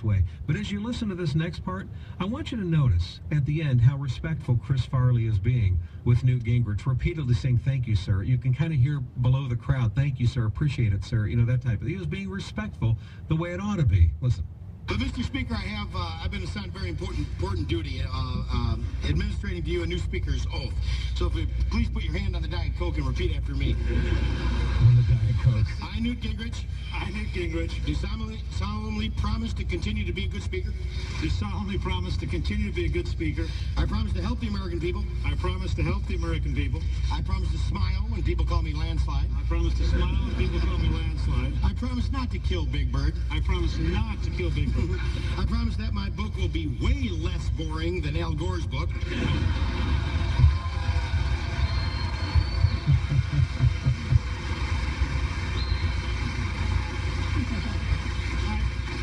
way. But as you listen to this next part, I want you to notice at the end how respectful Chris Farley is being with Newt Gingrich, repeatedly saying, "Thank you, sir." You can kind of hear below the crowd, "Thank you, sir. Appreciate it, sir." You know, that type of thing. He was being respectful the way it ought to be. Listen. But Mr. Speaker, I've been assigned very important duty, administrating to you a new speaker's oath. So if you please put your hand on the Diet Coke and repeat after me. On the Diet Coke. I, Newt Gingrich, do solemnly promise to continue to be a good speaker. Do solemnly promise to continue to be a good speaker. I promise to help the American people. I promise to help the American people. I promise to smile when people call me landslide. I promise to smile when people call me landslide. I promise not to kill Big Bird. I promise not to kill Big Bird. I promise that my book will be way less boring than Al Gore's book.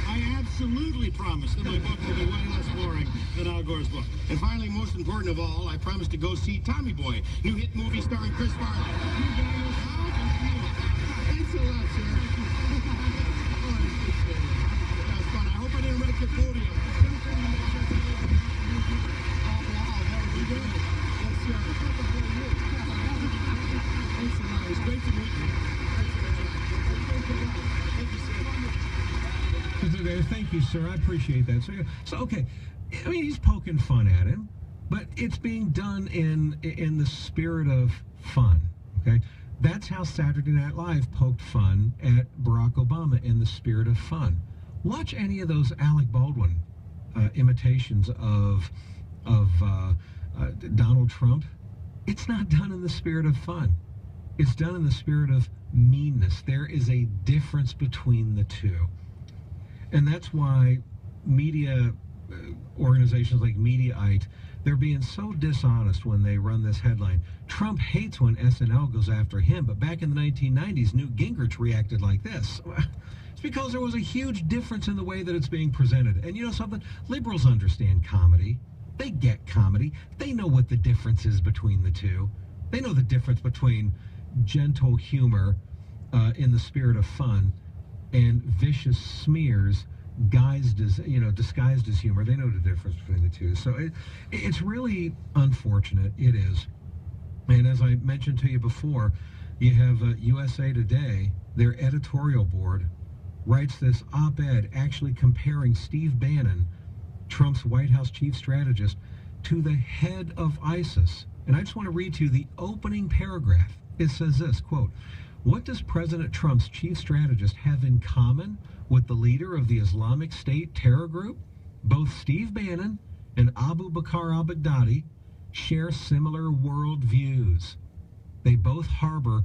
I absolutely promise that my book will be way less boring than Al Gore's book. And finally, most important of all, I promise to go see Tommy Boy, new hit movie starring Chris Farley. Thanks a lot, sir. That was fun. I hope I didn't wreck your podium. Yes, sir. Thanks a lot. It was great to meet you. Thank you, sir. Thank you, sir. I appreciate that. So, okay. I mean, he's poking fun at him, but it's being done in the spirit of fun, okay? That's how Saturday Night Live poked fun at Barack Obama, in the spirit of fun. Watch any of those Alec Baldwin imitations of Donald Trump. It's not done in the spirit of fun. It's done in the spirit of meanness. There is a difference between the two. And that's why media organizations like Mediaite, they're being so dishonest when they run this headline. Trump hates when SNL goes after him, but back in the 1990s, Newt Gingrich reacted like this. It's because there was a huge difference in the way that it's being presented. And you know something? Liberals understand comedy. They get comedy. They know what the difference is between the two. They know the difference between gentle humor in the spirit of fun and vicious smears disguised as humor. They know the difference between the two. So it's really unfortunate. It is. And as I mentioned to you before, you have USA Today, their editorial board writes this op-ed actually comparing Steve Bannon, Trump's White House chief strategist, to the head of ISIS. And I just want to read to you the opening paragraph. It says this, quote, "What does President Trump's chief strategist have in common with the leader of the Islamic State terror group? Both Steve Bannon and Abu Bakr al-Baghdadi share similar world views. They both harbor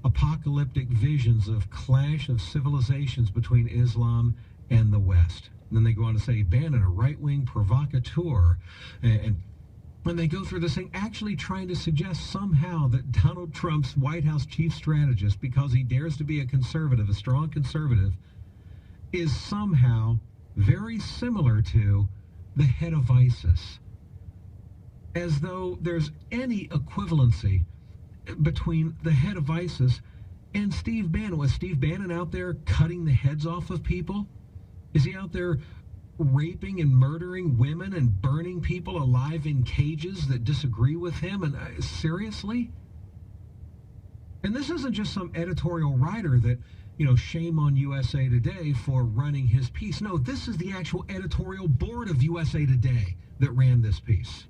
apocalyptic visions of clash of civilizations between Islam and the West." And then they go on to say, Bannon, a right-wing provocateur, and when they go through this thing, actually trying to suggest somehow that Donald Trump's White House chief strategist, because he dares to be a conservative, a strong conservative, is somehow very similar to the head of ISIS. As though there's any equivalency between the head of ISIS and Steve Bannon. Was Steve Bannon out there cutting the heads off of people? Is he out there raping and murdering women and burning people alive in cages that disagree with him? And seriously? And this isn't just some editorial writer that, shame on USA Today for running his piece. No, this is the actual editorial board of USA Today that ran this piece.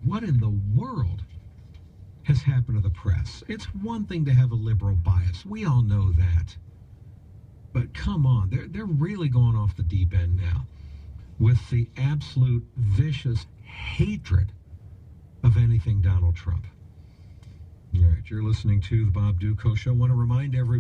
What in the world has happened to the press? It's one thing to have a liberal bias. We all know that. But come on, they're really going off the deep end now with the absolute vicious hatred of anything Donald Trump. All right, you're listening to the Bob Dutko Show. I want to remind everybody